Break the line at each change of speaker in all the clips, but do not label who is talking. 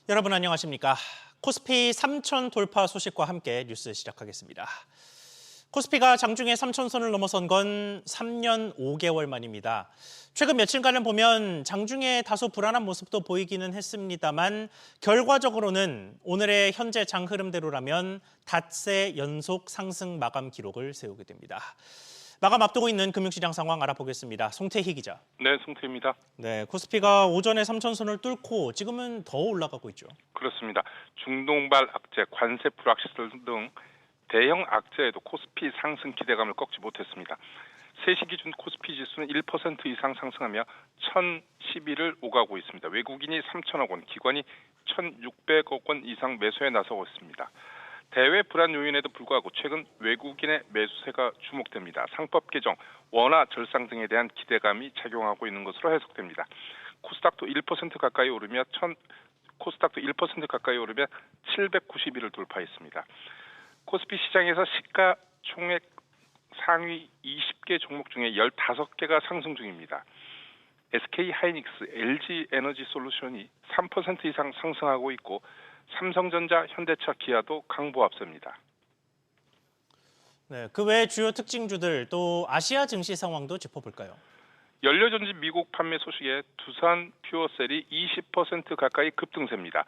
여러분 안녕하십니까? 코스피 3천 돌파 소식과 함께 뉴스 시작하겠습니다. 코스피가 장중에 3천선을 넘어선 건 3년 5개월 만입니다. 최근 며칠간을 보면 장중에 다소 불안한 모습도 보이기는 했습니다만 결과적으로는 오늘의 현재 장 흐름대로라면 닷새 연속 상승 마감 기록을 세우게 됩니다. 마감 앞두고 있는 금융시장 상황 알아보겠습니다. 송태희 기자.
네, 송태입니다.
네, 코스피가 오전에 3천선을 뚫고 지금은 더 올라가고 있죠.
그렇습니다. 중동발 악재, 관세 불확실성 등 대형 악재에도 코스피 상승 기대감을 꺾지 못했습니다. 3시 기준 코스피 지수는 1% 이상 상승하며 1,011을 오가고 있습니다. 외국인이 3천억 원, 기관이 1,600억 원 이상 매수에 나서고 있습니다. 대외 불안 요인에도 불구하고 최근 외국인의 매수세가 주목됩니다. 상법 개정, 원화 절상 등에 대한 기대감이 작용하고 있는 것으로 해석됩니다. 코스닥도 1% 가까이 오르며 791을 돌파했습니다. 코스피 시장에서 시가 총액 상위 20개 종목 중에 15개가 상승 중입니다. SK 하이닉스, LG 에너지 솔루션이 3% 이상 상승하고 있고 삼성전자, 현대차, 기아도 강보 앞섭니다.
네, 그 외 주요 특징주들 또 아시아 증시 상황도 짚어볼까요?
연료전지 미국 판매 소식에 두산 퓨어셀이 20% 가까이 급등세입니다.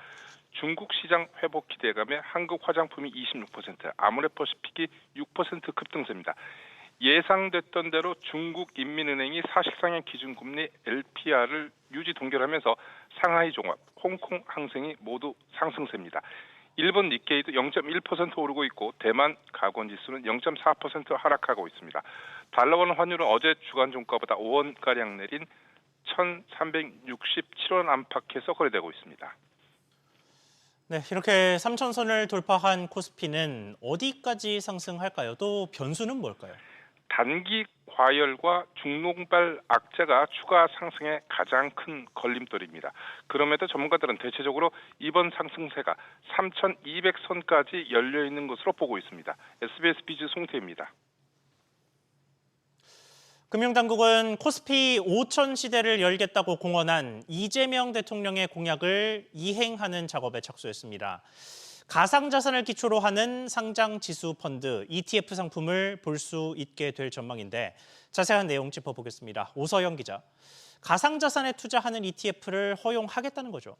중국 시장 회복 기대감에 한국 화장품이 26%, 아모레퍼시픽이 6% 급등세입니다. 예상됐던 대로 중국 인민은행이 사실상의 기준금리 LPR을 유지 동결하면서 상하이 종합, 홍콩 항생이 모두 상승세입니다. 일본 니케이도 0.1% 오르고 있고 대만 가권지수는 0.4% 하락하고 있습니다. 달러원 환율은 어제 주간 종가보다 5원가량 내린 1,367원 안팎에서 거래되고 있습니다.
네, 이렇게 3천선을 돌파한 코스피는 어디까지 상승할까요? 또 변수는 뭘까요?
단기 과열과 중동발 악재가 추가 상승의 가장 큰 걸림돌입니다. 그럼에도 전문가들은 대체적으로 이번 상승세가 3,200선까지 열려 있는 것으로 보고 있습니다. SBS 비즈 송태입니다.
금융당국은 코스피 5천 시대를 열겠다고 공언한 이재명 대통령의 공약을 이행하는 작업에 착수했습니다. 가상자산을 기초로 하는 상장지수 펀드 ETF 상품을 볼 수 있게 될 전망인데 자세한 내용 짚어보겠습니다. 오서영 기자. 가상자산에 투자하는 ETF를 허용하겠다는 거죠?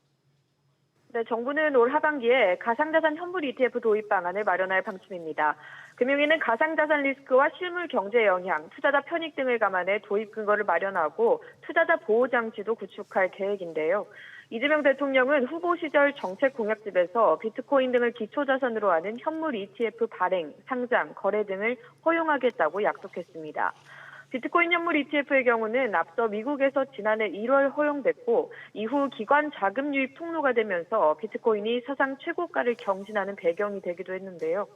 네, 정부는 올 하반기에 가상자산 현물 ETF 도입 방안을 마련할 방침입니다. 금융위는 가상자산 리스크와 실물 경제 영향, 투자자 편익 등을 감안해 도입 근거를 마련하고 투자자 보호 장치도 구축할 계획인데요. 이재명 대통령은 후보 시절 정책 공약집에서 비트코인 등을 기초자산으로 하는 현물 ETF 발행, 상장, 거래 등을 허용하겠다고 약속했습니다. 비트코인 현물 ETF의 경우는 앞서 미국에서 지난해 1월 허용됐고 이후 기관 자금 유입 통로가 되면서 비트코인이 사상 최고가를 경신하는 배경이 되기도 했는데요.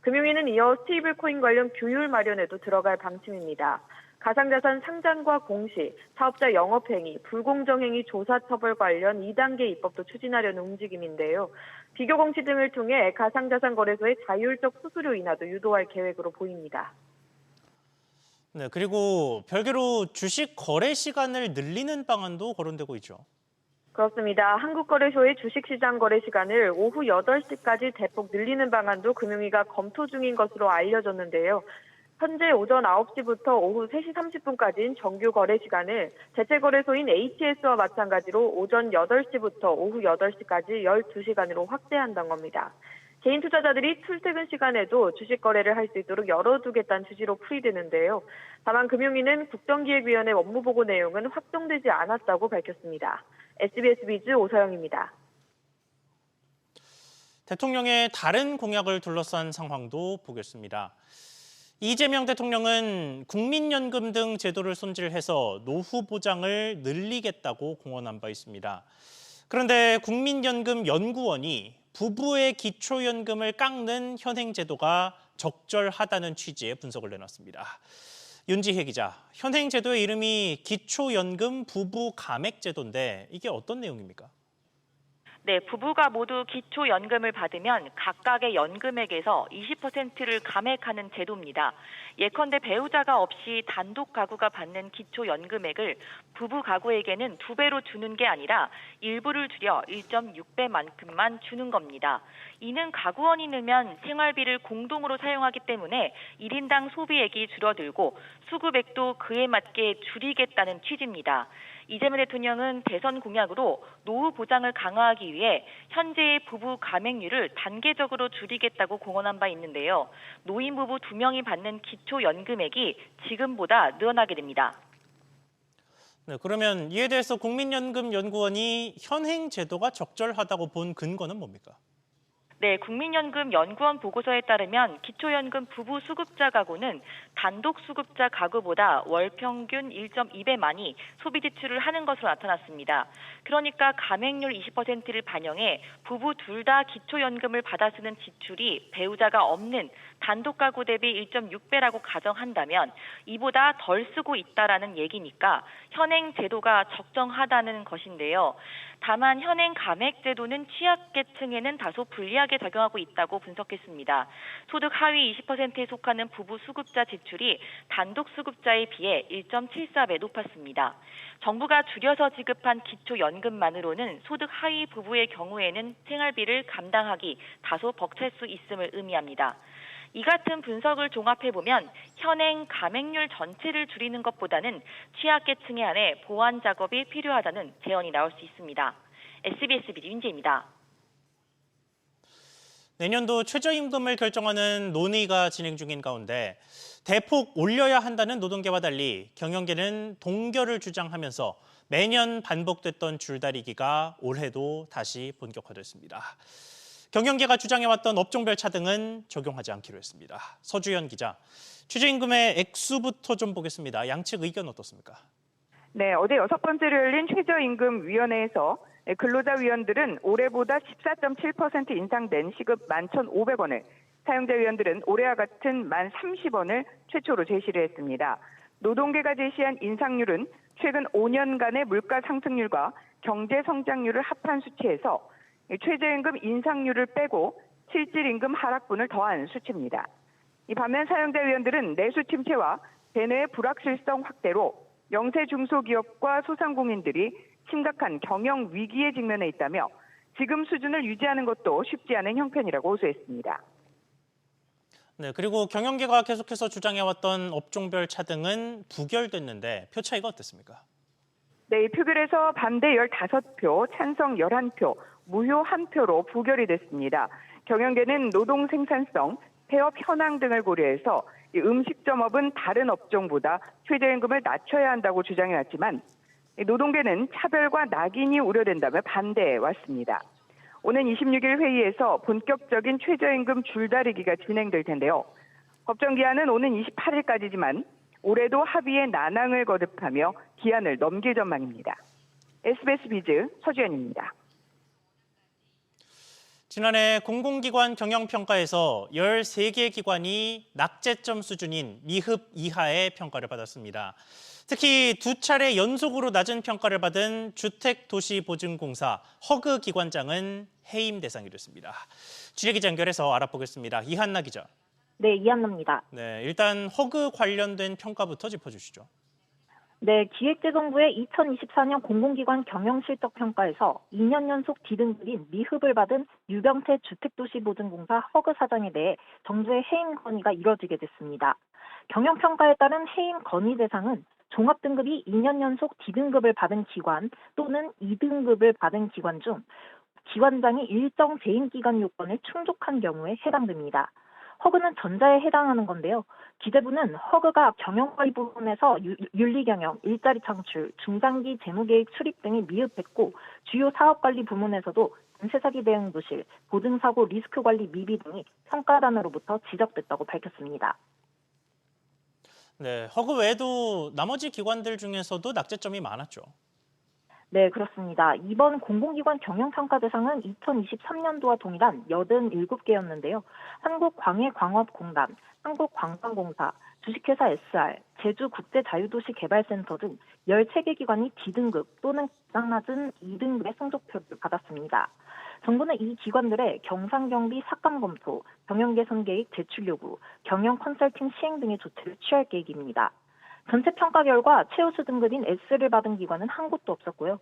금융위는 이어 스테이블 코인 관련 규율 마련에도 들어갈 방침입니다. 가상자산 상장과 공시, 사업자 영업행위, 불공정행위 조사 처벌 관련 2단계 입법도 추진하려는 움직임인데요. 비교공시 등을 통해 가상자산 거래소의 자율적 수수료 인하도 유도할 계획으로 보입니다.
네, 그리고 별개로 주식 거래 시간을 늘리는 방안도 거론되고 있죠.
그렇습니다. 한국거래소의 주식시장 거래 시간을 오후 8시까지 대폭 늘리는 방안도 금융위가 검토 중인 것으로 알려졌는데요. 현재 오전 9시부터 오후 3시 30분까지인 정규 거래 시간을 대체거래소인 HS와 마찬가지로 오전 8시부터 오후 8시까지 12시간으로 확대한다는 겁니다. 개인 투자자들이 출퇴근 시간에도 주식 거래를 할 수 있도록 열어두겠다는 취지로 풀이되는데요. 다만 금융위는 국정기획위원회 업무보고 내용은 확정되지 않았다고 밝혔습니다. SBS 비즈 오서영입니다.
대통령의 다른 공약을 둘러싼 상황도 보겠습니다. 이재명 대통령은 국민연금 등 제도를 손질해서 노후 보장을 늘리겠다고 공언한 바 있습니다. 그런데 국민연금연구원이 부부의 기초연금을 깎는 현행 제도가 적절하다는 취지의 분석을 내놨습니다. 윤지혜 기자, 현행 제도의 이름이 기초연금 부부 감액 제도인데 이게 어떤 내용입니까?
네, 부부가 모두 기초연금을 받으면 각각의 연금액에서 20%를 감액하는 제도입니다. 예컨대 배우자가 없이 단독 가구가 받는 기초연금액을 부부 가구에게는 2배로 주는 게 아니라 일부를 줄여 1.6배만큼만 주는 겁니다. 이는 가구원이 늘면 생활비를 공동으로 사용하기 때문에 1인당 소비액이 줄어들고 수급액도 그에 맞게 줄이겠다는 취지입니다. 이재명 대통령은 대선 공약으로 노후 보장을 강화하기 위해 현재의 부부 감액률을 단계적으로 줄이겠다고 공언한 바 있는데요. 노인 부부 2명이 받는 기초연금액이 지금보다 늘어나게 됩니다.
네, 그러면 이에 대해서 국민연금연구원이 현행 제도가 적절하다고 본 근거는 뭡니까?
네, 국민연금연구원 보고서에 따르면 기초연금 부부 수급자 가구는 단독 수급자 가구보다 월 평균 1.2배 많이 소비 지출을 하는 것으로 나타났습니다. 그러니까 감액률 20%를 반영해 부부 둘 다 기초연금을 받아 쓰는 지출이 배우자가 없는 단독 가구 대비 1.6배라고 가정한다면 이보다 덜 쓰고 있다라는 얘기니까 현행 제도가 적정하다는 것인데요. 다만 현행 감액 제도는 취약계층에는 다소 불리하게 작용하고 있다고 분석했습니다. 소득 하위 20%에 속하는 부부 수급자 지출이 단독 수급자에 비해 1.74배 높았습니다. 정부가 줄여서 지급한 기초연금만으로는 소득 하위 부부의 경우에는 생활비를 감당하기 다소 벅찰 수 있음을 의미합니다. 이 같은 분석을 종합해보면 현행 감액률 전체를 줄이는 것보다는 취약계층에 한해 보완 작업이 필요하다는 제언이 나올 수 있습니다. SBS BD 윤지입니다.
내년도 최저임금을 결정하는 논의가 진행 중인 가운데 대폭 올려야 한다는 노동계와 달리 경영계는 동결을 주장하면서 매년 반복됐던 줄다리기가 올해도 다시 본격화됐습니다. 경영계가 주장해왔던 업종별 차등은 적용하지 않기로 했습니다. 서주연 기자, 최저임금의 액수부터 좀 보겠습니다. 양측 의견 어떻습니까?
네, 어제 6번째로 열린 최저임금위원회에서 근로자 위원들은 올해보다 14.7% 인상된 시급 11,500원을, 사용자 위원들은 올해와 같은 1030원을 최초로 제시를 했습니다. 노동계가 제시한 인상률은 최근 5년간의 물가 상승률과 경제 성장률을 합한 수치에서 최저임금 인상률을 빼고 실질임금 하락분을 더한 수치입니다. 이 반면 사용자 위원들은 내수 침체와 대내의 불확실성 확대로 영세 중소기업과 소상공인들이 심각한 경영 위기에 직면해 있다며 지금 수준을 유지하는 것도 쉽지 않은 형편이라고 호소했습니다.
네, 그리고 경영계가 계속해서 주장해왔던 업종별 차등은 부결됐는데 표 차이가 어땠습니까?
네, 이 표결에서 반대 15표, 찬성 11표, 무효 1표로 부결이 됐습니다. 경영계는 노동 생산성, 폐업 현황 등을 고려해서 음식점업은 다른 업종보다 최저임금을 낮춰야 한다고 주장해왔지만 노동계는 차별과 낙인이 우려된다며 반대해 왔습니다. 오는 26일 회의에서 본격적인 최저임금 줄다리기가 진행될 텐데요. 법정 기한은 오는 28일까지지만 올해도 합의에 난항을 거듭하며 기한을 넘길 전망입니다. SBS 비즈 서주연입니다.
지난해 공공기관 경영평가에서 13개 기관이 낙제점 수준인 미흡 이하의 평가를 받았습니다. 특히 2차례 연속으로 낮은 평가를 받은 주택도시보증공사 허그 기관장은 해임 대상이 됐습니다. 취재기자 연결해서 알아보겠습니다. 이한나 기자.
네, 이한나입니다.
네, 일단 허그 관련된 평가부터 짚어주시죠.
네, 기획재정부의 2024년 공공기관 경영실적평가에서 2년 연속 D등급인 미흡을 받은 유병태 주택도시보증공사 허그 사장에 대해 정부의 해임 건의가 이뤄지게 됐습니다. 경영평가에 따른 해임 건의 대상은 종합등급이 2년 연속 D등급을 받은 기관 또는 2등급을 받은 기관 중 기관장이 일정 재임기간 요건을 충족한 경우에 해당됩니다. 허그는 전자에 해당하는 건데요. 기재부는 허그가 경영관리 부분에서 윤리경영, 일자리 창출, 중장기 재무계획 수립 등이 미흡했고 주요 사업관리 부문에서도 전세사기 대응 부실, 보증사고 리스크관리 미비 등이 평가단으로부터 지적됐다고 밝혔습니다.
네, 허그 외에도 나머지 기관들 중에서도 낙제점이 많았죠.
네, 그렇습니다. 이번 공공기관 경영평가 대상은 2023년도와 동일한 87개였는데요. 한국광해광업공단, 한국관광공사, 주식회사 SR, 제주국제자유도시개발센터 등 13개 기관이 D등급 또는 가장 낮은 2등급의 성적표를 받았습니다. 정부는 이 기관들의 경상경비 삭감 검토, 경영 개선 계획 제출 요구, 경영 컨설팅 시행 등의 조치를 취할 계획입니다. 전체 평가 결과 최우수 등급인 S를 받은 기관은 한 곳도 없었고요.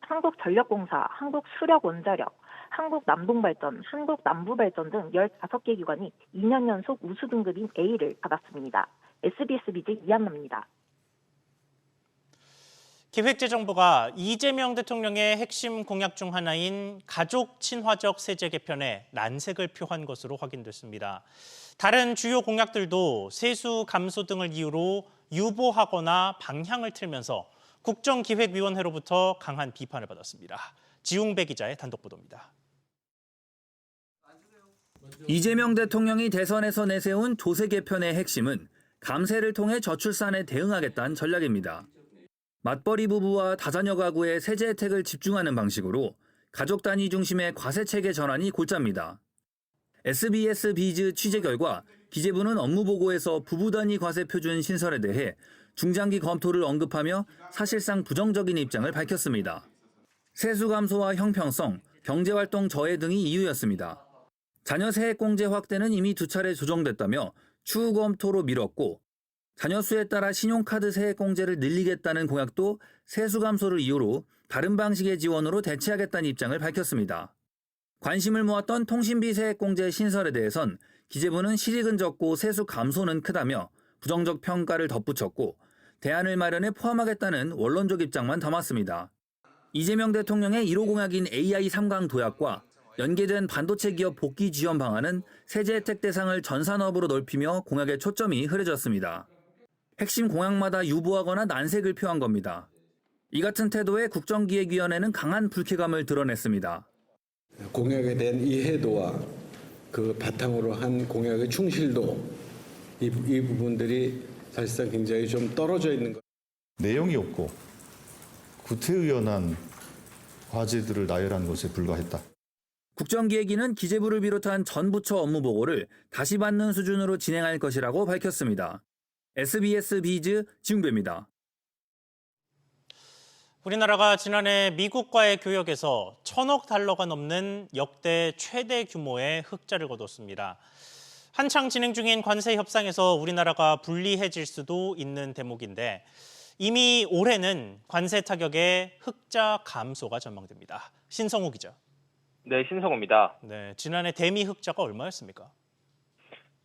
한국전력공사, 한국수력원자력, 한국남동발전, 한국남부발전 등 15개 기관이 2년 연속 우수 등급인 A를 받았습니다. SBS 비즈 이한나입니다.
기획재정부가 이재명 대통령의 핵심 공약 중 하나인 가족 친화적 세제 개편에 난색을 표한 것으로 확인됐습니다. 다른 주요 공약들도 세수 감소 등을 이유로 유보하거나 방향을 틀면서 국정기획위원회로부터 강한 비판을 받았습니다. 지웅배 기자의 단독 보도입니다.
이재명 대통령이 대선에서 내세운 조세 개편의 핵심은 감세를 통해 저출산에 대응하겠다는 전략입니다. 맞벌이 부부와 다자녀 가구의 세제 혜택을 집중하는 방식으로 가족 단위 중심의 과세 체계 전환이 골자입니다. SBS 비즈 취재 결과 기재부는 업무 보고에서 부부 단위 과세 표준 신설에 대해 중장기 검토를 언급하며 사실상 부정적인 입장을 밝혔습니다. 세수 감소와 형평성, 경제활동 저해 등이 이유였습니다. 자녀 세액공제 확대는 이미 2차례 조정됐다며 추후 검토로 미뤘고 자녀 수에 따라 신용카드 세액공제를 늘리겠다는 공약도 세수 감소를 이유로 다른 방식의 지원으로 대체하겠다는 입장을 밝혔습니다. 관심을 모았던 통신비 세액공제 신설에 대해선 기재부는 실익은 적고 세수 감소는 크다며 부정적 평가를 덧붙였고 대안을 마련해 포함하겠다는 원론적 입장만 담았습니다. 이재명 대통령의 1호 공약인 AI 3강 도약과 연계된 반도체 기업 복귀 지원 방안은 세제 혜택 대상을 전 산업으로 넓히며 공약의 초점이 흐려졌습니다. 핵심 공약마다 유보하거나 난색을 표한 겁니다. 이 같은 태도에 국정기획위원회는 강한 불쾌감을 드러냈습니다.
공약에 대한 이해도와 그 바탕으로 한 공약의 충실도 이 부분들이 사실상 굉장히 좀 떨어져 있는 것.
내용이 없고 구태의연한 과제들을 나열한 것에 불과했다.
국정기획위는 기재부를 비롯한 전 부처 업무 보고를 다시 받는 수준으로 진행할 것이라고 밝혔습니다. SBS 비즈 지웅배입니다.
우리나라가 지난해 미국과의 교역에서 1,000억 달러가 넘는 역대 최대 규모의 흑자를 거뒀습니다. 한창 진행 중인 관세 협상에서 우리나라가 불리해질 수도 있는 대목인데 이미 올해는 관세 타격의 흑자 감소가 전망됩니다. 신성우 기자.
네, 신성우입니다.
네, 지난해 대미 흑자가 얼마였습니까?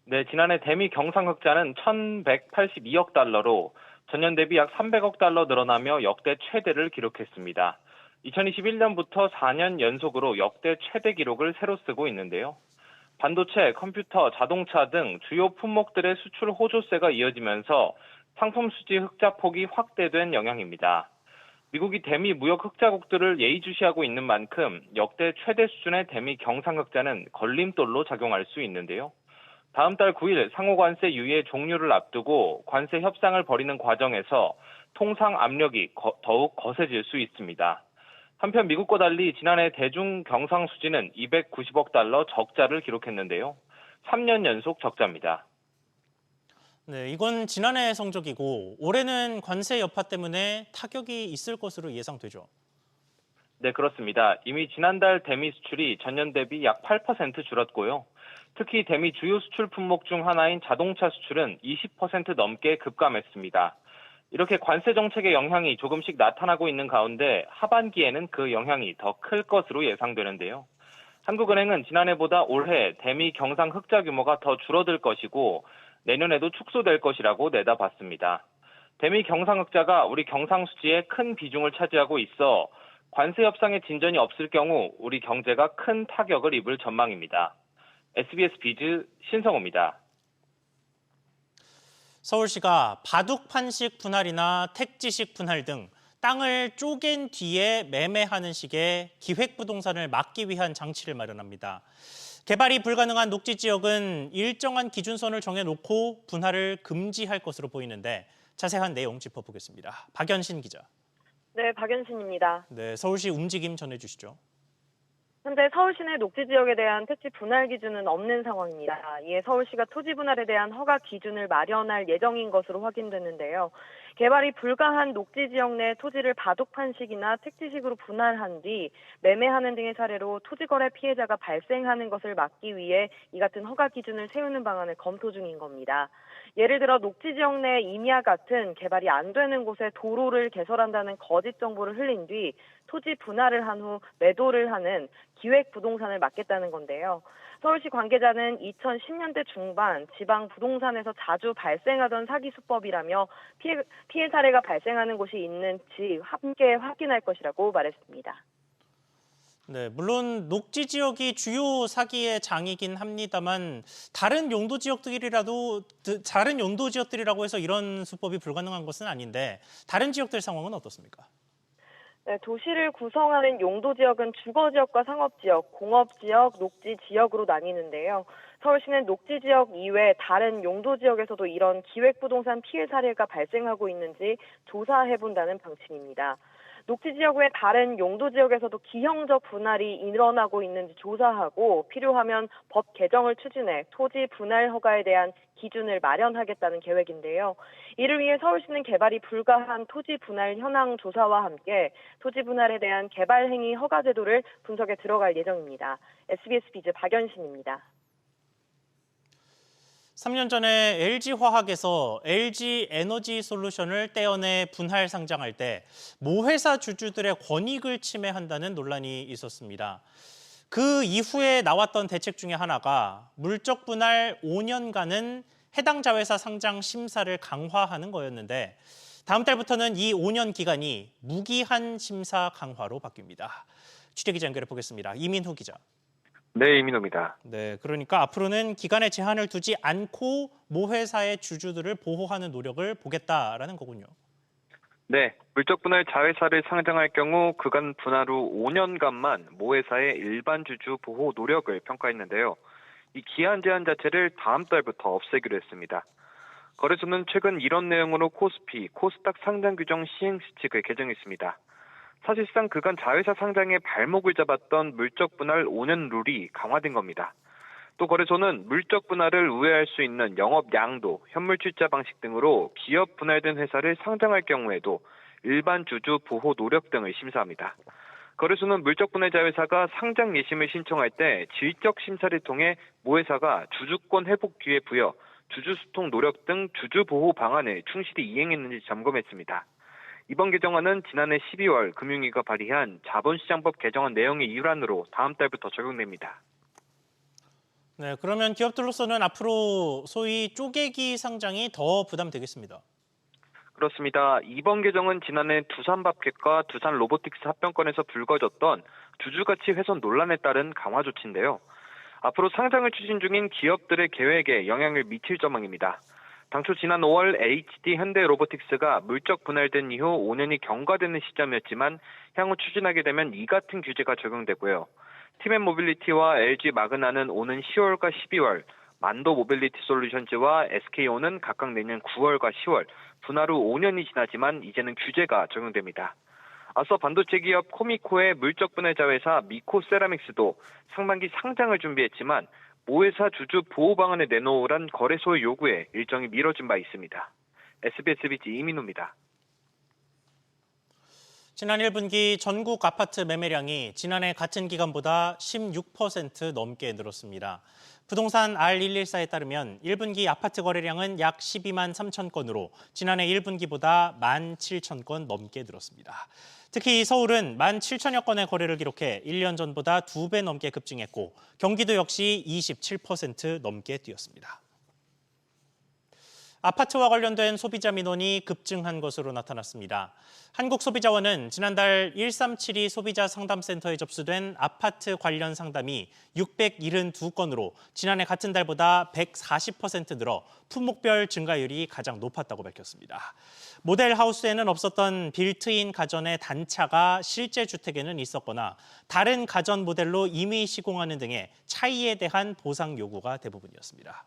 네, 지난해 대미 경상 흑자는 1,182억 달러로 전년 대비 약 300억 달러 늘어나며 역대 최대를 기록했습니다. 2021년부터 4년 연속으로 역대 최대 기록을 새로 쓰고 있는데요. 반도체, 컴퓨터, 자동차 등 주요 품목들의 수출 호조세가 이어지면서 상품 수지 흑자 폭이 확대된 영향입니다. 미국이 대미 무역 흑자국들을 예의주시하고 있는 만큼 역대 최대 수준의 대미 경상 흑자는 걸림돌로 작용할 수 있는데요. 다음 달 9일 상호관세 유예 종료를 앞두고 관세 협상을 벌이는 과정에서 통상 압력이 더욱 거세질 수 있습니다. 한편 미국과 달리 지난해 대중 경상 수지는 290억 달러 적자를 기록했는데요. 3년 연속 적자입니다.
네, 이건 지난해 성적이고 올해는 관세 여파 때문에 타격이 있을 것으로 예상되죠.
네, 그렇습니다. 이미 지난달 대미 수출이 전년 대비 약 8% 줄었고요. 특히 대미 주요 수출 품목 중 하나인 자동차 수출은 20% 넘게 급감했습니다. 이렇게 관세 정책의 영향이 조금씩 나타나고 있는 가운데 하반기에는 그 영향이 더 클 것으로 예상되는데요. 한국은행은 지난해보다 올해 대미 경상 흑자 규모가 더 줄어들 것이고 내년에도 축소될 것이라고 내다봤습니다. 대미 경상 흑자가 우리 경상 수지에 큰 비중을 차지하고 있어 관세 협상에 진전이 없을 경우 우리 경제가 큰 타격을 입을 전망입니다. SBS 비즈 신성호입니다.
서울시가 바둑 판식 분할이나 택지식 분할 등 땅을 쪼갠 뒤에 매매하는 식의 기획부동산을 막기 위한 장치를 마련합니다. 개발이 불가능한 녹지 지역은 일정한 기준선을 정해놓고 분할을 금지할 것으로 보이는데 자세한 내용 짚어보겠습니다. 박연신 기자.
네, 박연신입니다.
네, 서울시 움직임 전해주시죠.
현재 서울시 내 녹지 지역에 대한 택지 분할 기준은 없는 상황입니다. 이에 서울시가 토지 분할에 대한 허가 기준을 마련할 예정인 것으로 확인됐는데요. 개발이 불가한 녹지 지역 내 토지를 바둑판식이나 택지식으로 분할한 뒤 매매하는 등의 사례로 토지거래 피해자가 발생하는 것을 막기 위해 이 같은 허가 기준을 세우는 방안을 검토 중인 겁니다. 예를 들어 녹지 지역 내 임야 같은 개발이 안 되는 곳에 도로를 개설한다는 거짓 정보를 흘린 뒤 토지 분할을 한 후 매도를 하는 기획 부동산을 막겠다는 건데요. 서울시 관계자는 2010년대 중반 지방 부동산에서 자주 발생하던 사기 수법이라며 피해 사례가 발생하는 곳이 있는지 함께 확인할 것이라고 말했습니다.
네, 물론 녹지 지역이 주요 사기의 장이긴 합니다만 다른 용도 지역들이라고 해서 이런 수법이 불가능한 것은 아닌데 다른 지역들 상황은 어떻습니까?
네, 도시를 구성하는 용도 지역은 주거 지역과 상업 지역, 공업 지역, 녹지 지역으로 나뉘는데요. 서울시는 녹지 지역 이외 다른 용도 지역에서도 이런 기획부동산 피해 사례가 발생하고 있는지 조사해본다는 방침입니다. 녹지 지역 외 다른 용도 지역에서도 기형적 분할이 일어나고 있는지 조사하고 필요하면 법 개정을 추진해 토지 분할 허가에 대한 기준을 마련하겠다는 계획인데요. 이를 위해 서울시는 개발이 불가한 토지 분할 현황 조사와 함께 토지 분할에 대한 개발 행위 허가 제도를 분석에 들어갈 예정입니다. SBS 비즈 박연신입니다.
3년 전에 LG화학에서 LG에너지솔루션을 떼어내 분할 상장할 때 모회사 주주들의 권익을 침해한다는 논란이 있었습니다. 그 이후에 나왔던 대책 중에 하나가 물적 분할 5년간은 해당 자회사 상장 심사를 강화하는 거였는데 다음 달부터는 이 5년 기간이 무기한 심사 강화로 바뀝니다. 취재기자 연결해 보겠습니다. 이민후 기자.
네, 이민호입니다.
네, 그러니까 앞으로는 기간에 제한을 두지 않고 모회사의 주주들을 보호하는 노력을 보겠다라는 거군요.
네, 물적분할 자회사를 상장할 경우 그간 분할 후 5년간만 모회사의 일반 주주 보호 노력을 평가했는데요. 이 기한 제한 자체를 다음 달부터 없애기로 했습니다. 거래소는 최근 이런 내용으로 코스피, 코스닥 상장 규정 시행시칙을 개정했습니다. 사실상 그간 자회사 상장에 발목을 잡았던 물적 분할 5년 룰이 강화된 겁니다. 또 거래소는 물적 분할을 우회할 수 있는 영업 양도, 현물 출자 방식 등으로 기업 분할된 회사를 상장할 경우에도 일반 주주 보호 노력 등을 심사합니다. 거래소는 물적 분할 자회사가 상장 예심을 신청할 때 질적 심사를 통해 모회사가 주주권 회복 기회 부여, 주주 소통 노력 등 주주 보호 방안을 충실히 이행했는지 점검했습니다. 이번 개정안은 지난해 12월 금융위가 발의한 자본시장법 개정안 내용의 일환으로 다음 달부터 적용됩니다.
네, 그러면 기업들로서는 앞으로 소위 쪼개기 상장이 더 부담되겠습니다.
그렇습니다. 이번 개정은 지난해 두산밥켓과 두산로보틱스 합병권에서 불거졌던 주주가치 훼손 논란에 따른 강화 조치인데요. 앞으로 상장을 추진 중인 기업들의 계획에 영향을 미칠 전망입니다. 당초 지난 5월 HD 현대로보틱스가 물적 분할된 이후 5년이 경과되는 시점이었지만 향후 추진하게 되면 이 같은 규제가 적용되고요. 티맨모빌리티와 LG 마그나는 오는 10월과 12월, 만도 모빌리티 솔루션즈와 SK온은 각각 내년 9월과 10월, 분할 후 5년이 지나지만 이제는 규제가 적용됩니다. 앞서 반도체 기업 코미코의 물적 분할 자회사 미코세라믹스도 상반기 상장을 준비했지만 모회사 주주 보호 방안을 내놓으란 거래소의 요구에 일정이 미뤄진 바 있습니다. SBS 비즈 이민호입니다.
지난 1분기 전국 아파트 매매량이 지난해 같은 기간보다 16% 넘게 늘었습니다. 부동산 R114에 따르면 1분기 아파트 거래량은 약 12만 3천 건으로 지난해 1분기보다 17,000건 넘게 늘었습니다. 특히 서울은 17,000여 건의 거래를 기록해 1년 전보다 2배 넘게 급증했고 경기도 역시 27% 넘게 뛰었습니다. 아파트와 관련된 소비자 민원이 급증한 것으로 나타났습니다. 한국소비자원은 지난달 1372 소비자 상담센터에 접수된 아파트 관련 상담이 672건으로 지난해 같은 달보다 140% 늘어 품목별 증가율이 가장 높았다고 밝혔습니다. 모델 하우스에는 없었던 빌트인 가전의 단차가 실제 주택에는 있었거나 다른 가전 모델로 이미 시공하는 등의 차이에 대한 보상 요구가 대부분이었습니다.